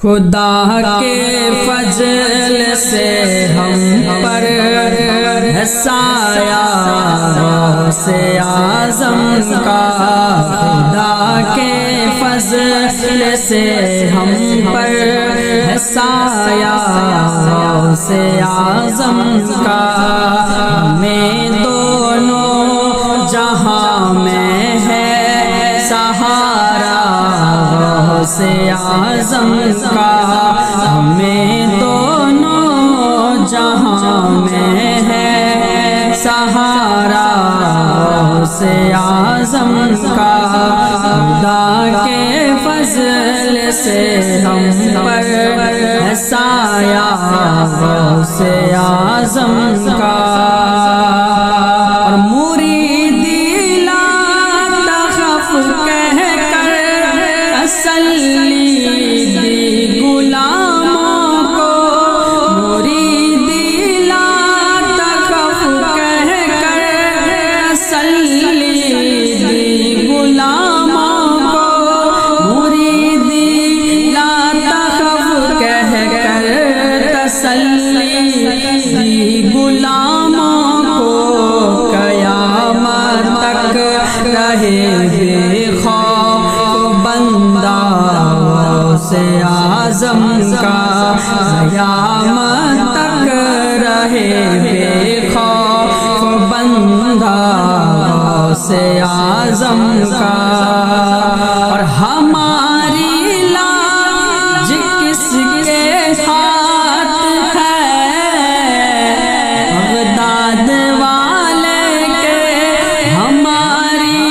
خدا کے فضل سے ہم پر ہے سایہ غوث اعظم کا، خدا کے فضل سے ہم پر ہے سایہ غوث اعظم کا، ہمیں دونوں جہاں میں ہے سہارا غوث اعظم کا، ہمیں دونوں جہاں میں ہے سہارا غوث اعظم کا، خدا کے فضل سے ہم پر ہے سایہ غوث اعظم کا، اور مریدی لا تخف کہہ کر تسلی دی غلاموں کو، مریدی لا تخف کہہ کر تسلی دی غلاموں کو، مریدی لا تخف کہہ کر تسلی دی غلاموں کو، قیامت تک رہے بے خوف بندہ غوث اعظم کا، قیامت تک رہے بے خوف بندہ غوث اعظم کا، اور ہماری لاج کس کے ہاتھ ہے، بغداد والے کے، ہماری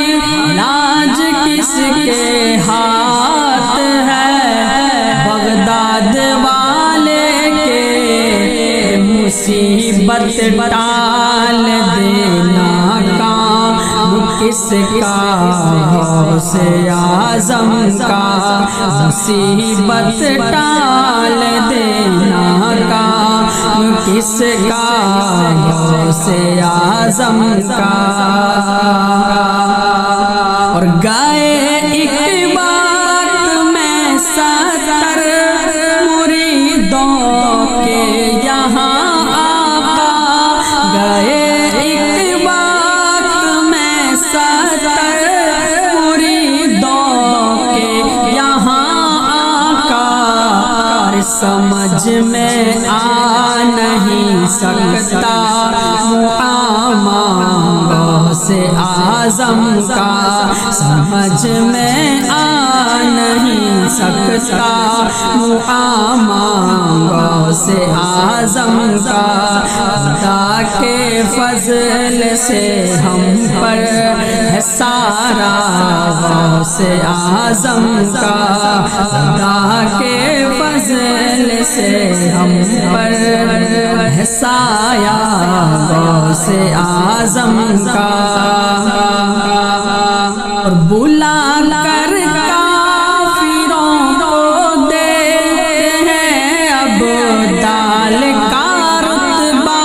لاج کس کے ہاتھ ہے، بغداد والے کے، مصیبت ٹال دینا کام کس کا غوث اعظم کا، مصیبت ٹال دینا کام کس کا غوث اعظم کا، اور گائے ایک بات میں ستر مریدوں کے یہاں آقا، گئے ایک بات میں ستر مریدوں کے یہاں آقا، اور سمجھ میں آ نہیں سکتا معامہ غوث اعظم کا، سمجھ میں آ نہیں سکتا معامہ غوث اعظم کا، خدا کے فضل سے ہم پر ہے سارا غوث اعظم کا، خدا کے فضل سے ہم پر ہے سایہ غوث اعظم کا، اور بلا کر کافروں کو دیتے ہیں اب دال کا رتبہ،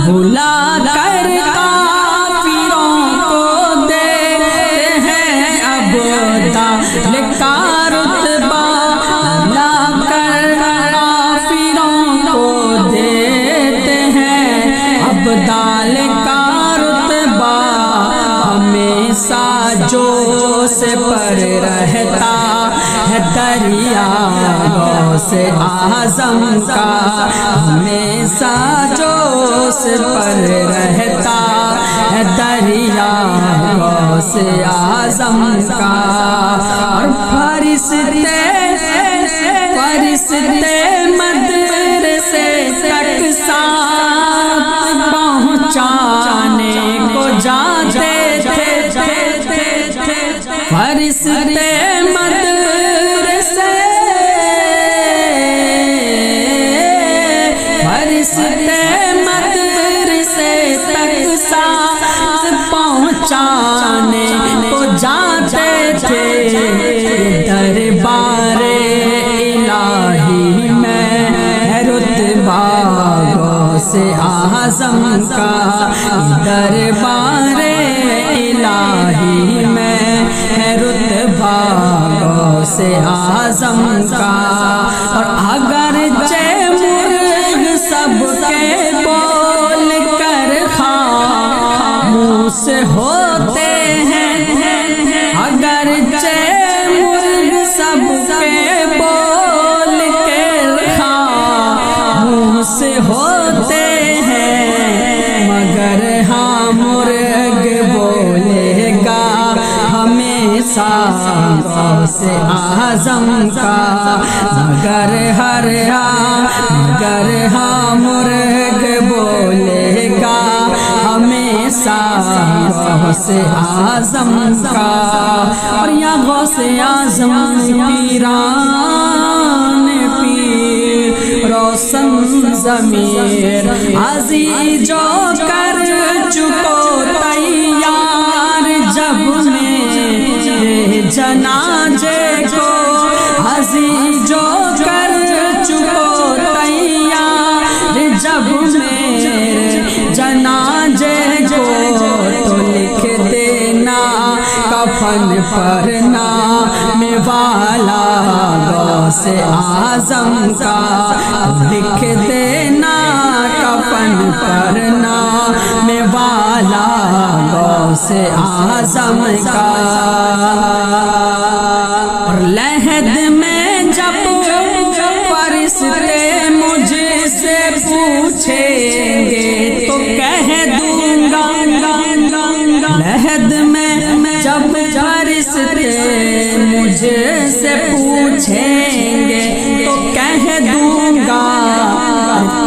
بلا کر کافروں کو دیتے ہیں اب دال کا رتبہ، بلا کر کافروں کو دیتے ہیں اب دال کا رتبہ، ہمیشہ جوش پر رہتا ہے دریا غوث اعظم کا، ہمیشہ جوش پر رہتا ہے دریا غوث اعظم کا، اور فرشتے مدرسے تک ساتھ پہنچانے کو جاتے تھے، فرشتے مدرسے تک ساتھ پہنچانے کو جاتے تھے، دربار الہی میں رتبہ غوث اعظم کا، دربار الہی میں ہے رتبہ غوث غوث اعظم کا۔ اور اگرچہ مرغ سب کے بول کر خاموش ہوتے ہیں، اگرچہ مرغ سب کے بول کر خاموش ہوتے ہیں، مگر ہاں مرغ بولے گا ہمیشہ غوث اعظم کا۔ مگر ہاں مرغ بولے گا ہمیشہ غوث اعظم کا۔ اور یا غوث اعظم پیران پیر روشن ضمیر عزیز جو کر چکو تیار، جب میرے جنازے کو عزیز جو کر چکو تیار، جب میرے جنازے کو تو لکھ دینا کفن پر نام والا غوث اعظم کا، لکھ دینا کفن پر نام والا غوث اعظم کا۔ اور لحد میں جب فرشتے مجھ سے پوچھیں گے تو کہہ دوں گا، لحد میں جب فرشتے مجھ سے پوچھیں گے تو کہہ دوں گا،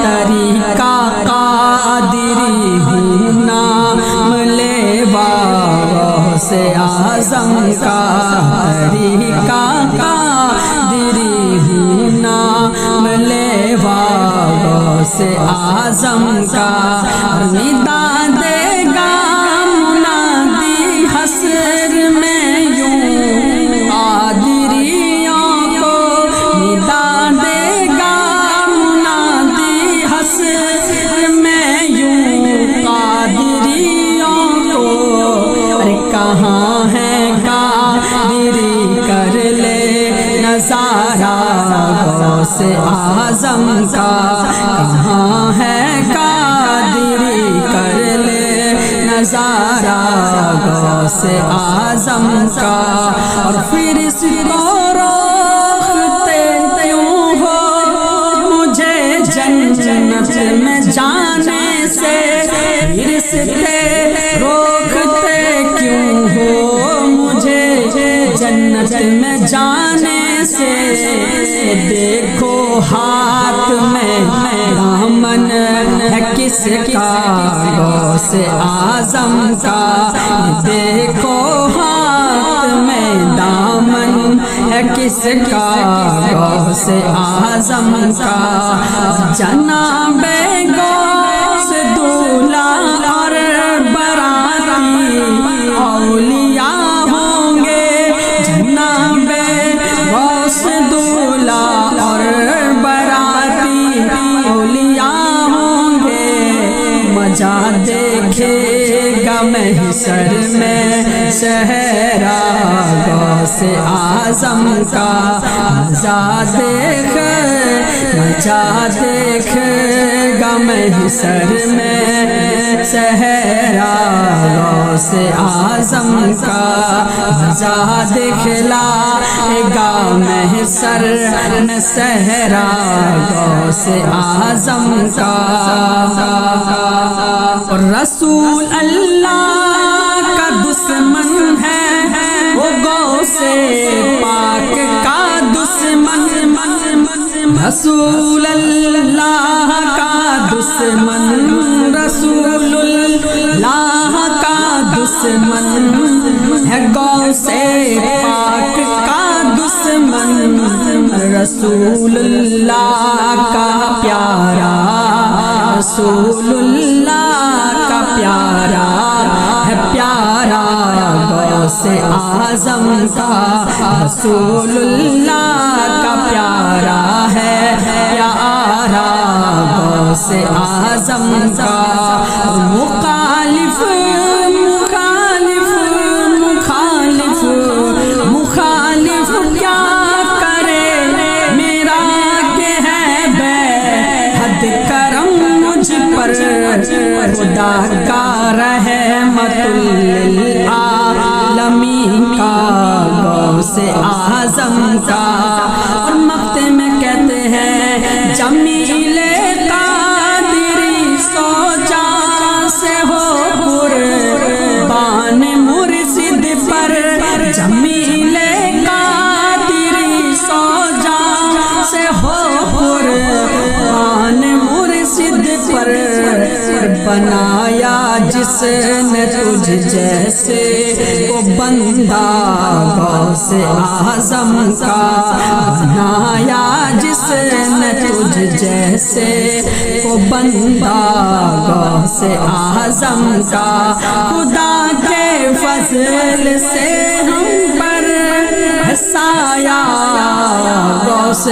طریقہ قادری ہوں نام لیوا غوث اعظم کا، طریقہ قادری ہوں نام لیوا غوث اعظم کا۔ ندا دے گا منادی حشر میں یوں قادریوں کو، ندا دے گا منادی حشر میں یوں قادریوں کو، ارے کہاں ہے قادری کر لے نظارہ غوث اعظم کا، کہاں ہے قادری کر لے نظارہ غوث اعظم کا۔ اور پھر اس کو روکتے کیوں ہو مجھے جنت میں جانے سے، پھر اس پہ روکتے کیوں ہو مجھے جنت میں جانے سے، دیکھو ہاتھ میں دامن ہے کس کا غوث اعظم کا، دیکھو ہاتھ میں دامن ہے کس کا غوث اعظم کا۔ جناب غوث دولہ اور براتی اولیاء ہوں گے، جناب غوث دولہ اور براتی اولیاء ہوں گے، مزہ دیکھے گا محشر میں صحرا غوث اعظم کا، مزہ دیکھ گا محشر میں صحرا غوث اعظم کا، مزہ دکھلائے گا محشر میں صحرا غوث اعظم کا۔ اور رسول اللہ کا دشمن ہے وہ غوث پاک کا دشمن، رسول اللہ کا دشمن، رسول اللہ کا دشمن ہے غوث پاک کا دشمن، رسول اللہ کا پیارا، رسول اللہ کا پیارا ہے پیارا غوث اعظم کا، رسول اللہ کا پیارا ہے پیارا غوث اعظم کا۔ مخالف مخالف مخالف مخالف کیا خدا کا رحمت للعالمین کا غوث اعظم کا. اور مقطع میں کہتے ہیں جمیل قادری سو جاں سے ہو قربان مرشد پر. جمیل قادری سو جاں سے ہو قربان مرشد پر. بنایا جس نے تجھ جیسے کو بندہ غوث اعظم کا. بنایا جس نے تجھ جیسے کو بندہ غوث اعظم کا. خدا کے فضل سے ہم پر سایہ غوث